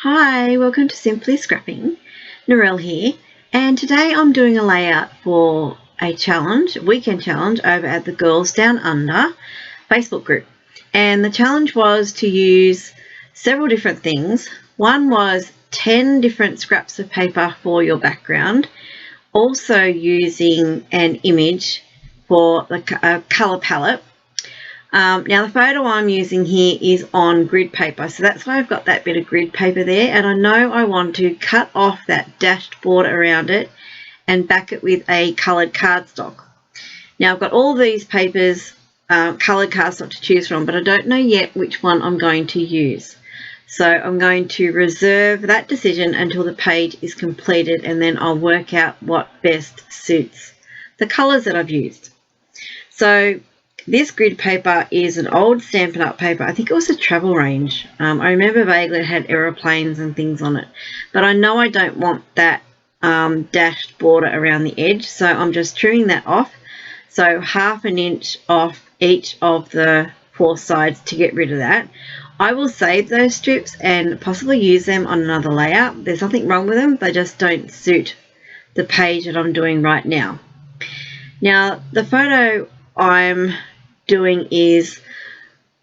Hi, welcome to Simply Scrapping. Narelle here, and today I'm doing a layout for a challenge, weekend challenge over at the Girls Down Under Facebook group. And the challenge was to use several different things. One was 10 different scraps of paper for your background, also using an image for the colour palette. Now the photo I'm using here is on grid paper, so that's why I've got that bit of grid paper there, and I know I want to cut off that dashed border around it and back it with a coloured cardstock. Now I've got all these papers, coloured cardstock to choose from, but I don't know yet which one I'm going to use. So I'm going to reserve that decision until the page is completed, and then I'll work out what best suits the colours that I've used. So this grid paper is an old Stampin' Up paper. I think it was a travel range. I remember vaguely it had aeroplanes and things on it. But I know I don't want that dashed border around the edge, so I'm just trimming that off. So 1/2 inch off each of the 4 sides to get rid of that. I will save those strips and possibly use them on another layout. There's nothing wrong with them. They just don't suit the page that I'm doing right now. Now, the photo I'm doing is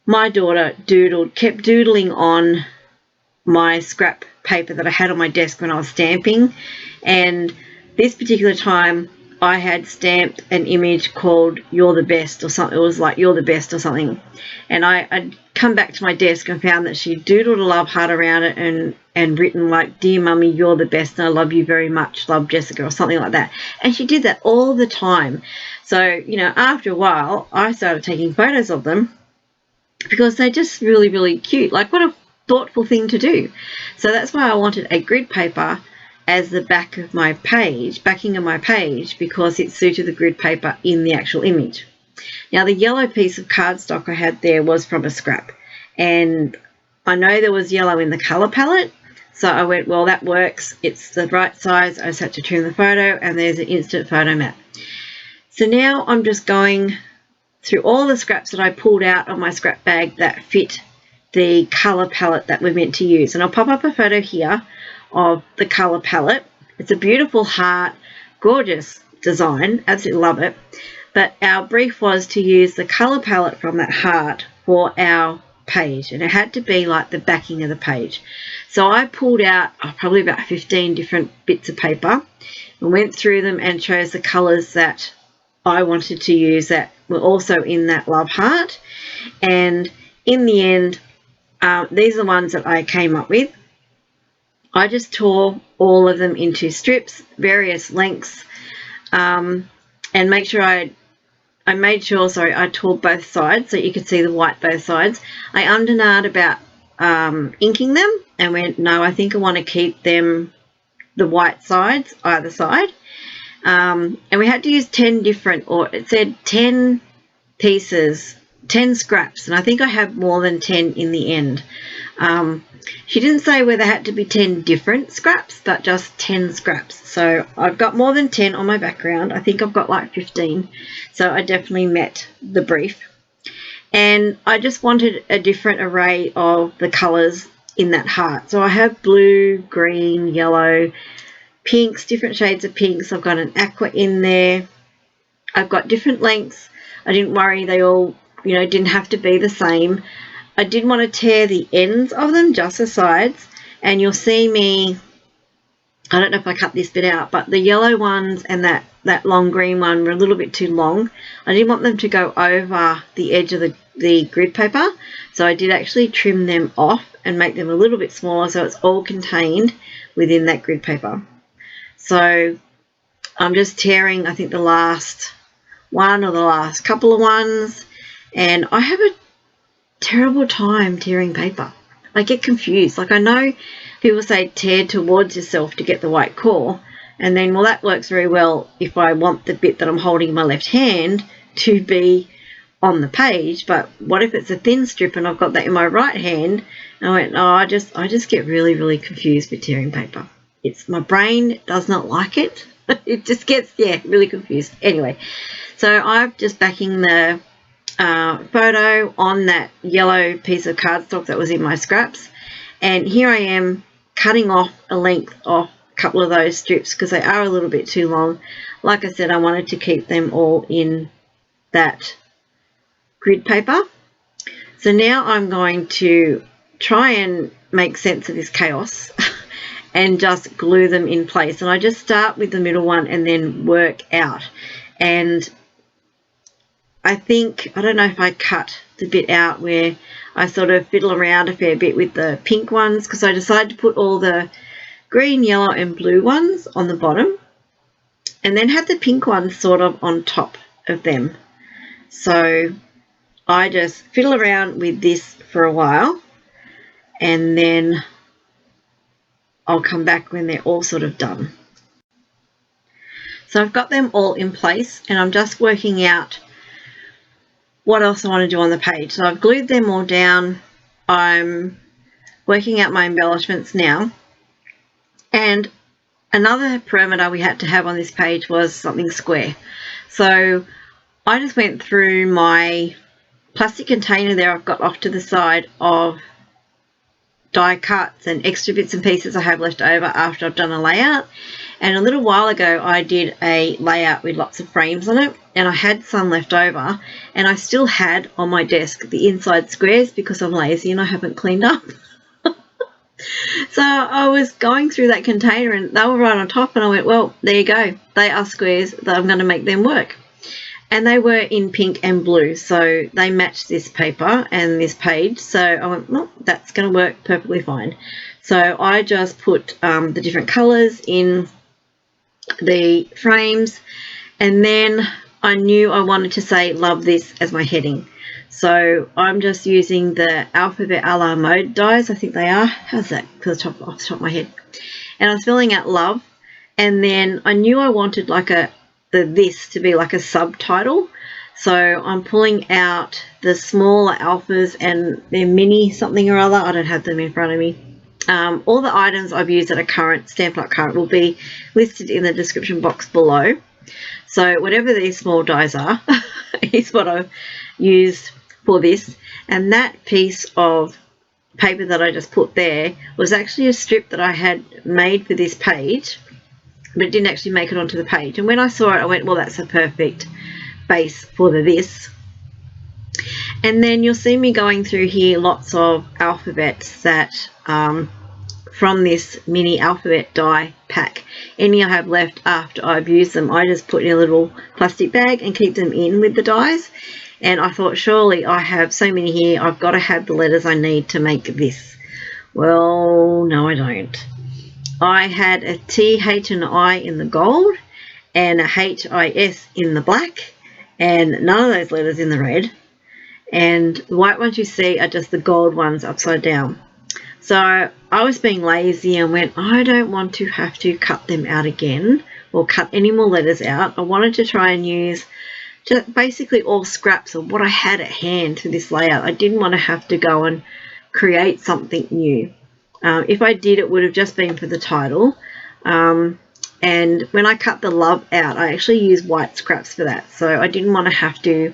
my daughter kept doodling on my scrap paper that I had on my desk when I was stamping, and this particular time I had stamped an image called "You're the Best" or something. It was like "You're the Best" or something, and I'd come back to my desk and found that she doodled a love heart around it and written like, "Dear Mummy, you're the best and I love you very much, love Jessica," or something like that. And she did that all the time. So, you know, after a while, I started taking photos of them because they're just really, really cute. Like, what a thoughtful thing to do. So that's why I wanted a grid paper as the back of my page, backing of my page, because it suited the grid paper in the actual image. Now, the yellow piece of cardstock I had there was from a scrap, and I know there was yellow in the colour palette, so I went, well, that works. It's the right size. I just had to trim the photo, and there's an instant photo mat. So now I'm just going through all the scraps that I pulled out of my scrap bag that fit the colour palette that we're meant to use. And I'll pop up a photo here of the colour palette. It's a beautiful heart, gorgeous design, absolutely love it. But our brief was to use the colour palette from that heart for our page, and it had to be like the backing of the page. So I pulled out probably about 15 different bits of paper and went through them and chose the colours that I wanted to use that were also in that love heart. And in the end, these are the ones that I came up with. I just tore all of them into strips, various lengths, and make sure I tore both sides so you could see the white both sides. I undernarred about inking them and went, no, I think I want to keep them the white sides either side. And we had to use 10 different, or it said 10 pieces, 10 scraps, and I think I had more than 10 in the end. She didn't say whether there had to be 10 different scraps, but just 10 scraps. So I've got more than 10 on my background. I think I've got like 15. So I definitely met the brief. And I just wanted a different array of the colours in that heart. So I have blue, green, yellow, pinks, different shades of pinks. I've got an aqua in there. I've got different lengths. I didn't worry they all, didn't have to be the same. I did want to tear the ends of them, just the sides, and you'll see me, I don't know if I cut this bit out, but the yellow ones and that long green one were a little bit too long. I didn't want them to go over the edge of the grid paper, so I did actually trim them off and make them a little bit smaller so it's all contained within that grid paper. So I'm just tearing, I think, the last one or the last couple of ones, and I have a terrible time tearing paper. I get confused. Like, I know people say tear towards yourself to get the white core, and then, well, that works very well if I want the bit that I'm holding in my left hand to be on the page, but what if it's a thin strip and I've got that in my right hand? And I went, no, I just get really, really confused with tearing paper. My brain does not like it. It just gets, really confused. Anyway, so I'm just backing the photo on that yellow piece of cardstock that was in my scraps, and here I am cutting off a length off a couple of those strips because they are a little bit too long. Like I said, I wanted to keep them all in that grid paper. So now I'm going to try and make sense of this chaos and just glue them in place. And I just start with the middle one and then work out. And I don't know if I cut the bit out where I sort of fiddle around a fair bit with the pink ones, because I decided to put all the green, yellow and blue ones on the bottom and then had the pink ones sort of on top of them. So I just fiddle around with this for a while and then I'll come back when they're all sort of done. So I've got them all in place and I'm just working out what else I want to do on the page. So I've glued them all down. I'm working out my embellishments now. And another perimeter we had to have on this page was something square. So I just went through my plastic container there I've got off to the side of die cuts and extra bits and pieces I have left over after I've done a layout. And a little while ago I did a layout with lots of frames on it and I had some left over and I still had on my desk the inside squares because I'm lazy and I haven't cleaned up. So I was going through that container and they were right on top and I went, well, there you go. They are squares, that I'm going to make them work. And they were in pink and blue, so they matched this paper and this page. So I went, well, that's going to work perfectly fine. So I just put the different colours in the frames, and then I knew I wanted to say love this as my heading. So I'm just using the Alphabet a la Mode dies, I think they are. How's that off the top of my head? And I was filling out love, and then I knew I wanted like this to be like a subtitle. So I'm pulling out the smaller alphas and their mini something or other. I don't have them in front of me. All the items I've used that are current, Stampin' Up! Current, will be listed in the description box below. So whatever these small dies are is what I've used for this. And that piece of paper that I just put there was actually a strip that I had made for this page, but it didn't actually make it onto the page. And when I saw it, I went, well, that's a perfect base for this. And then you'll see me going through here lots of alphabets that from this mini alphabet die pack. Any I have left after I've used them, I just put in a little plastic bag and keep them in with the dies. And I thought, surely I have so many here, I've got to have the letters I need to make this. Well, no, I don't. I had a T, H and I in the gold and a H, I, S in the black and none of those letters in the red. And the white ones you see are just the gold ones upside down. So I was being lazy and went, I don't want to have to cut them out again or cut any more letters out. I wanted to try and use just basically all scraps of what I had at hand for this layout. I didn't want to have to go and create something new. If I did, it would have just been for the title. And when I cut the love out, I actually used white scraps for that. So I didn't want to have to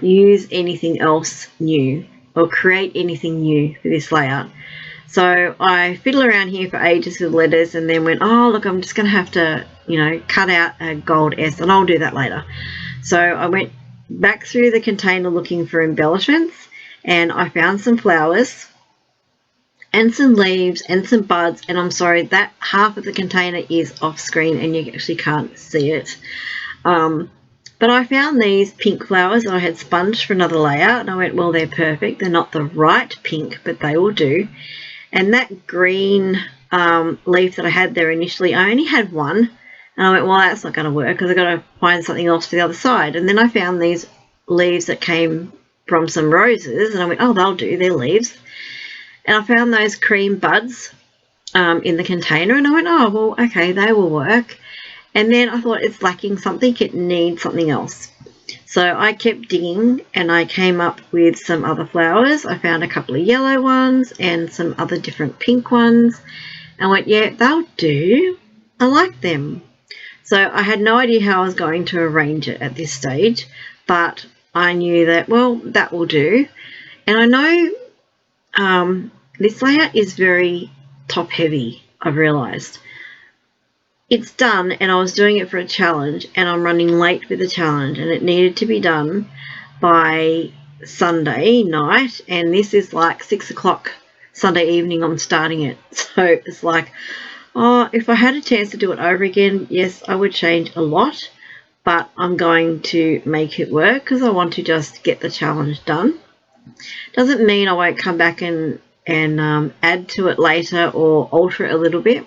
use anything else new or create anything new for this layout. So I fiddle around here for ages with letters and then went, oh, look, I'm just going to have to, cut out a gold S, and I'll do that later. So I went back through the container looking for embellishments, and I found some flowers and some leaves and some buds, and I'm sorry, that half of the container is off screen and you actually can't see it. But I found these pink flowers that I had sponged for another layout, and I went, well, they're perfect. They're not the right pink, but they will do. And that green leaf that I had there initially, I only had one, and I went, well, that's not going to work because I've got to find something else for the other side. And then I found these leaves that came from some roses, and I went, oh, they'll do, they're leaves. And I found those cream buds in the container, and I went, oh, well, okay, they will work. And then I thought, it's lacking something, it needs something else. So I kept digging and I came up with some other flowers. I found a couple of yellow ones and some other different pink ones. And I went, yeah, they'll do. I like them. So I had no idea how I was going to arrange it at this stage, but I knew that, well, that will do. And I know this layout is very top heavy, I've realised. It's done, and I was doing it for a challenge, and I'm running late with the challenge, and it needed to be done by Sunday night, and this is like 6 o'clock Sunday evening I'm starting it. So it's like, oh, if I had a chance to do it over again, yes, I would change a lot, but I'm going to make it work because I want to just get the challenge done. Doesn't mean I won't come back and add to it later or alter it a little bit.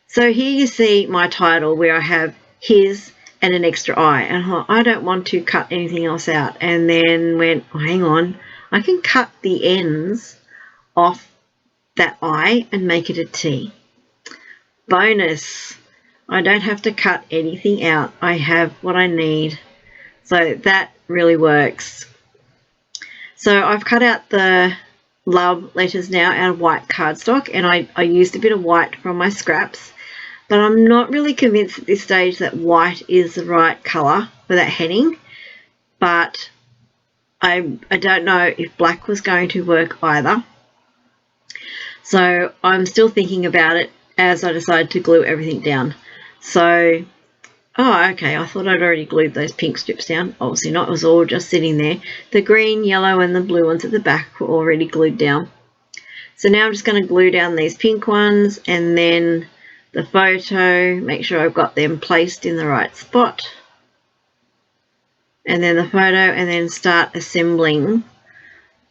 So here you see my title where I have his and an extra I, and I don't want to cut anything else out, and then went, oh, hang on, I can cut the ends off that I and make it a T. Bonus, I don't have to cut anything out. I have what I need. So that really works. So I've cut out the love letters now out of white cardstock, and I used a bit of white from my scraps, but I'm not really convinced at this stage that white is the right colour for that heading, but I don't know if black was going to work either. So I'm still thinking about it as I decide to glue everything down. So, oh, okay, I thought I'd already glued those pink strips down. Obviously not, it was all just sitting there. The green, yellow and the blue ones at the back were already glued down. So now I'm just going to glue down these pink ones, and then the photo, make sure I've got them placed in the right spot. And then the photo, and then start assembling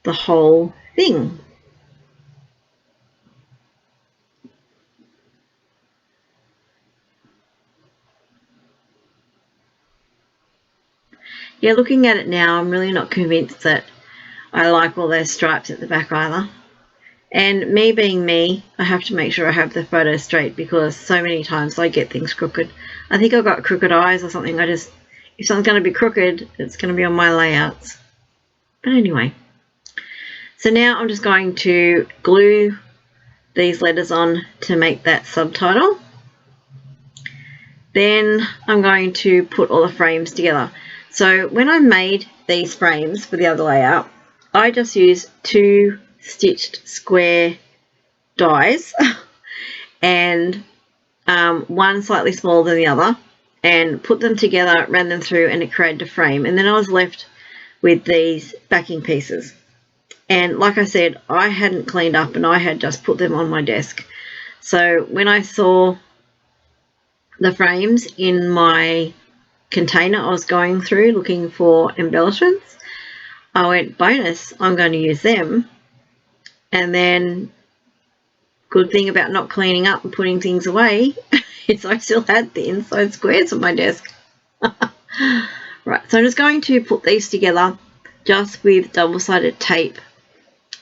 the whole thing. Yeah, looking at it now, I'm really not convinced that I like all those stripes at the back either. And me being me, I have to make sure I have the photo straight because so many times I get things crooked. I think I've got crooked eyes or something. If something's going to be crooked, it's going to be on my layouts. But anyway. So now I'm just going to glue these letters on to make that subtitle. Then I'm going to put all the frames together. So when I made these frames for the other layout, I just used 2 stitched square dies and one slightly smaller than the other, and put them together, ran them through, and it created a frame. And then I was left with these backing pieces. And like I said, I hadn't cleaned up and I had just put them on my desk. So when I saw the frames in my container I was going through looking for embellishments, I went, bonus, I'm going to use them. And then, good thing about not cleaning up and putting things away is I still had the inside squares on my desk. Right, so I'm just going to put these together just with double-sided tape,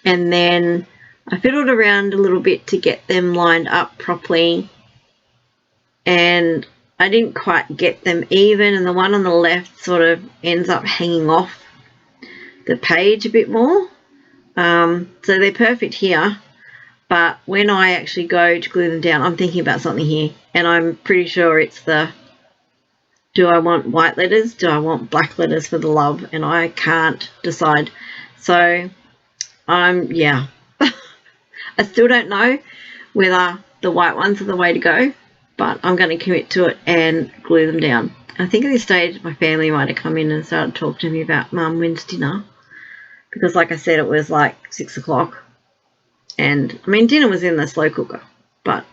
and then I fiddled around a little bit to get them lined up properly, and I didn't quite get them even, and the one on the left sort of ends up hanging off the page a bit more. So they're perfect here, but when I actually go to glue them down, I'm thinking about something here, and I'm pretty sure it's the, do I want white letters, do I want black letters for the love, and I can't decide. So yeah, I still don't know whether the white ones are the way to go, but I'm going to commit to it and glue them down. I think at this stage my family might have come in and started talking to me about, Mum, when's dinner? Because like I said, it was like 6 o'clock, and I mean dinner was in the slow cooker, but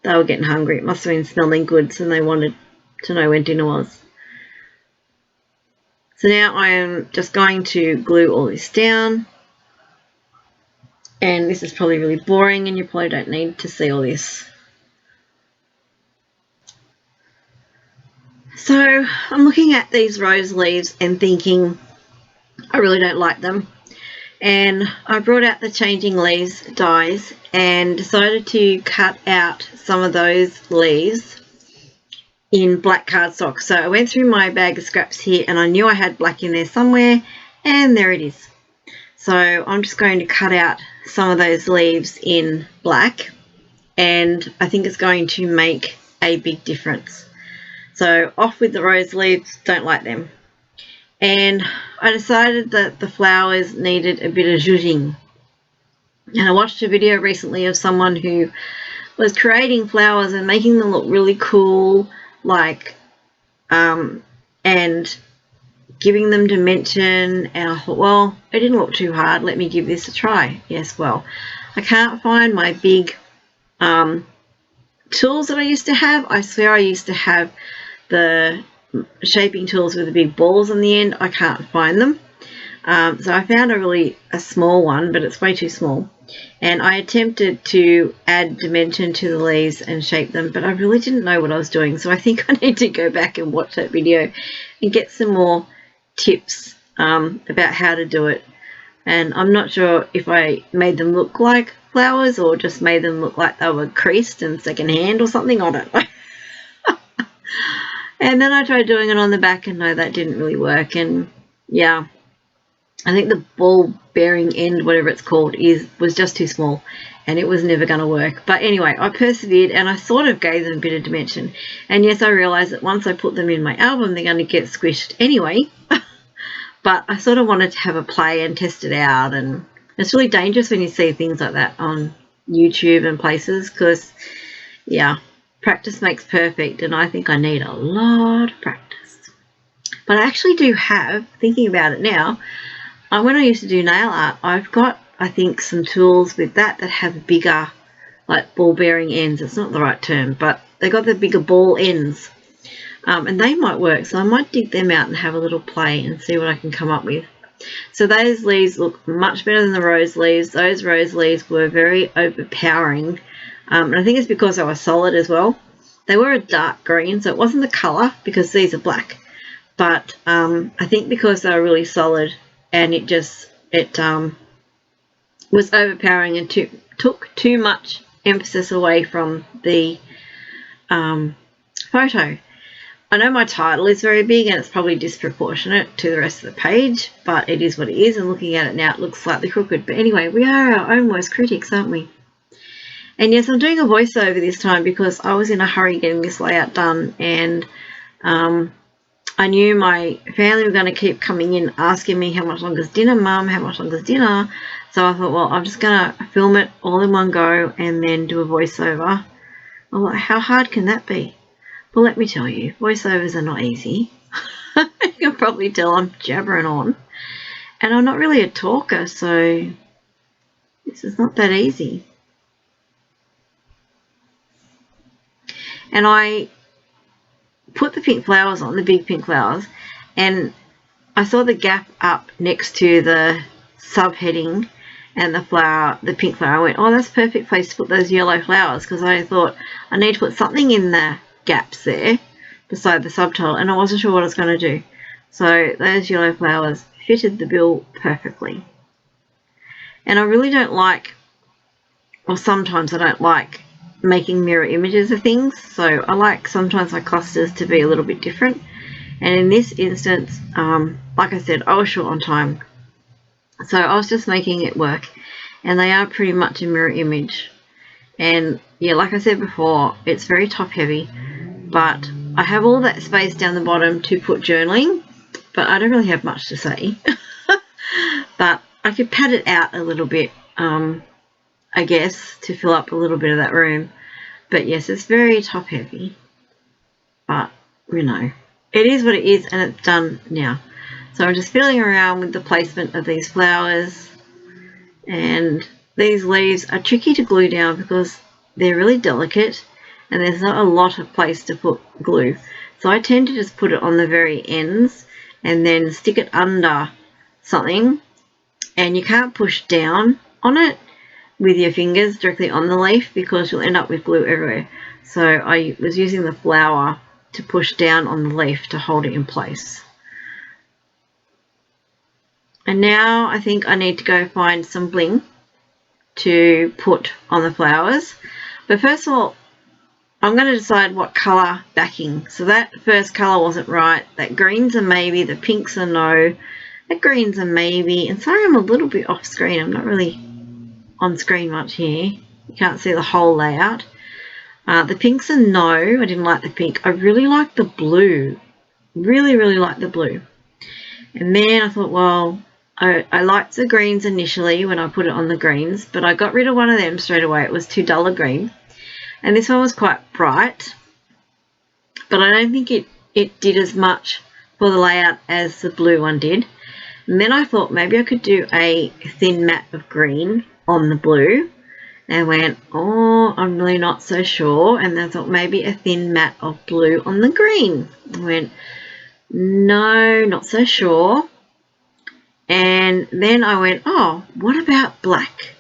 they were getting hungry. It must have been smelling good, and they wanted to know when dinner was. So now I am just going to glue all this down, and this is probably really boring and you probably don't need to see all this. So I'm looking at these rose leaves and thinking I really don't like them, and I brought out the changing leaves dies and decided to cut out some of those leaves in black cardstock. So I went through my bag of scraps here, and I knew I had black in there somewhere, and there it is. So I'm just going to cut out some of those leaves in black, and I think it's going to make a big difference. So off with the rose leaves, don't like them. And I decided that the flowers needed a bit of zhuzhing. And I watched a video recently of someone who was creating flowers and making them look really cool, like, and giving them dimension. And I thought, well, it didn't look too hard. Let me give this a try. Yes, well, I can't find my big tools that I used to have. I swear I used to have the shaping tools with the big balls on the end. I can't find them. So I found a small one, but it's way too small. And I attempted to add dimension to the leaves and shape them, but I really didn't know what I was doing. So I think I need to go back and watch that video and get some more tips about how to do it. And I'm not sure if I made them look like flowers or just made them look like they were creased and secondhand or something. I don't know. And then I tried doing it on the back, and no, that didn't really work. And yeah, I think the ball bearing end, whatever it's called, was just too small, and it was never going to work. But anyway, I persevered, and I sort of gave them a bit of dimension. And yes, I realised that once I put them in my album, they're going to get squished anyway. But I sort of wanted to have a play and test it out, and it's really dangerous when you see things like that on YouTube and places, because yeah, practice makes perfect, and I think I need a lot of practice. But I actually do have, thinking about it now, when I used to do nail art, I've got, I think, some tools with that have bigger, like, ball bearing ends. It's not the right term, but they got the bigger ball ends, and they might work. So I might dig them out and have a little play and see what I can come up with. So those leaves look much better than the rose leaves. Those rose leaves were very overpowering, and I think it's because they were solid as well. They were a dark green, so it wasn't the colour, because these are black, but I think because they were really solid, and it was overpowering and took too much emphasis away from the photo. I know my title is very big and it's probably disproportionate to the rest of the page, but it is what it is, and looking at it now, it looks slightly crooked. But anyway, we are our own worst critics, aren't we? And yes, I'm doing a voiceover this time because I was in a hurry getting this layout done, and I knew my family were going to keep coming in asking me, how much longer is dinner, Mum? How much longer is dinner? So I thought, well, I'm just going to film it all in one go and then do a voiceover. I'm like, how hard can that be? Well, let me tell you, voiceovers are not easy. You can probably tell I'm jabbering on. And I'm not really a talker, so this is not that easy. And I put the pink flowers on, the big pink flowers, and I saw the gap up next to the subheading and the pink flower. I went, oh, that's a perfect place to put those yellow flowers, because I thought I need to put something in the gaps there beside the subtitle, and I wasn't sure what I was going to do. So those yellow flowers fitted the bill perfectly. And I really don't like, or sometimes I don't like, making mirror images of things, so I like sometimes my clusters to be a little bit different. And in this instance, like I said, I was short on time, so I was just making it work, and they are pretty much a mirror image. And yeah, like I said before, it's very top heavy, but I have all that space down the bottom to put journaling, but I don't really have much to say. But I could pad it out a little bit, I guess, to fill up a little bit of that room. But yes, it's very top heavy, but you know, it is what it is, and it's done now. So I'm just fiddling around with the placement of these flowers, and these leaves are tricky to glue down because they're really delicate and there's not a lot of place to put glue. So I tend to just put it on the very ends and then stick it under something, and you can't push down on it with your fingers directly on the leaf because you'll end up with glue everywhere. So I was using the flower to push down on the leaf to hold it in place. And now I think I need to go find some bling to put on the flowers. But first of all, I'm going to decide what colour backing. So that first colour wasn't right. That green's a maybe, the pink's a no, that green's a maybe. And sorry, I'm a little bit off screen. I'm not really on screen much here. You can't see the whole layout. The pink's a no. I didn't like the pink. I really like the blue. Really, really like the blue. And then I thought, well, I liked the greens initially when I put it on the greens, but I got rid of one of them straight away. It was too dull a green. And this one was quite bright, but I don't think it did as much for the layout as the blue one did. And then I thought maybe I could do a thin matte of green on the blue, and went, oh, I'm really not so sure. And then I thought maybe a thin matte of blue on the green. I went, no, not so sure. And then I went, oh, what about black?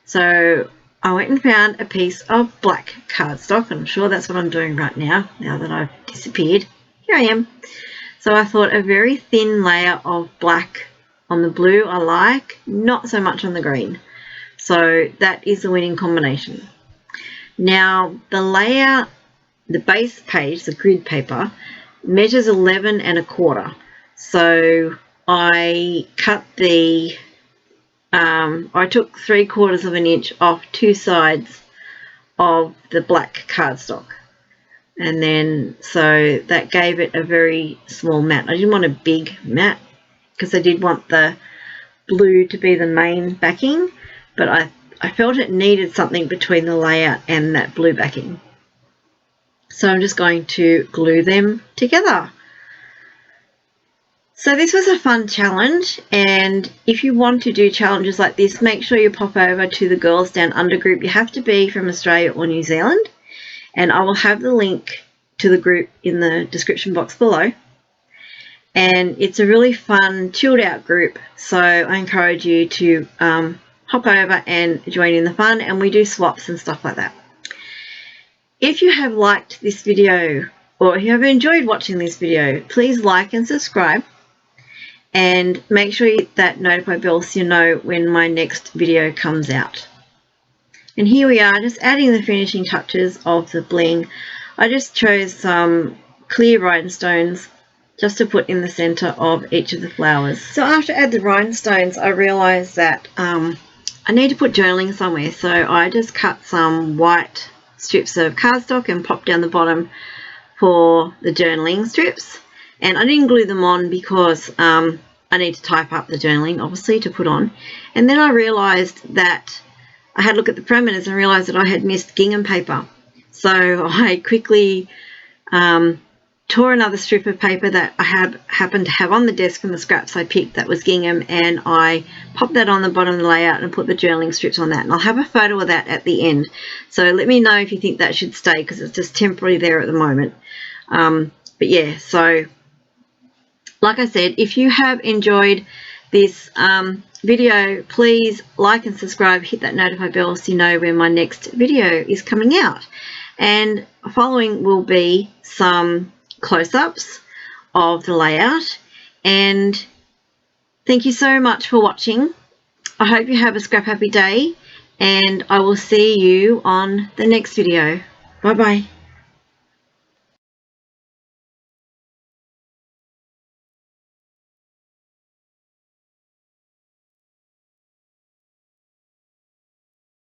So I went and found a piece of black cardstock. I'm sure that's what I'm doing right now that I've disappeared. Here I am. So I thought a very thin layer of black on the blue I like, not so much on the green. So that is the winning combination. Now the layer, the base page, the grid paper, measures 11 1/4. So I cut I took 3/4 of an inch off two sides of the black cardstock. And then, so that gave it a very small mat. I didn't want a big mat because I did want the blue to be the main backing, but I felt it needed something between the layout and that blue backing. So I'm just going to glue them together. So this was a fun challenge, and if you want to do challenges like this, make sure you pop over to the Girls Down Under group. You have to be from Australia or New Zealand, and I will have the link to the group in the description box below. And it's a really fun, chilled out group, so I encourage you to hop over and join in the fun, and we do swaps and stuff like that. If you have liked this video, or if you have enjoyed watching this video, please like and subscribe. And make sure you hit that notify bell so you know when my next video comes out. And here we are, just adding the finishing touches of the bling. I just chose some clear rhinestones just to put in the center of each of the flowers. So after I add the rhinestones, I realized that I need to put journaling somewhere. So I just cut some white strips of cardstock and popped down the bottom for the journaling strips. And I didn't glue them on because I need to type up the journaling, obviously, to put on. And then I realised that I had a look at the parameters and realised that I had missed gingham paper. So I quickly tore another strip of paper that I happened to have on the desk from the scraps I picked that was gingham, and I popped that on the bottom of the layout and put the journaling strips on that. And I'll have a photo of that at the end. So let me know if you think that should stay, because it's just temporary there at the moment. But yeah, so like I said, if you have enjoyed this video, please like and subscribe, hit that notify bell so you know when my next video is coming out. And following will be some close-ups of the layout. And thank you so much for watching. I hope you have a scrap happy day, and I will see you on the next video. Bye bye.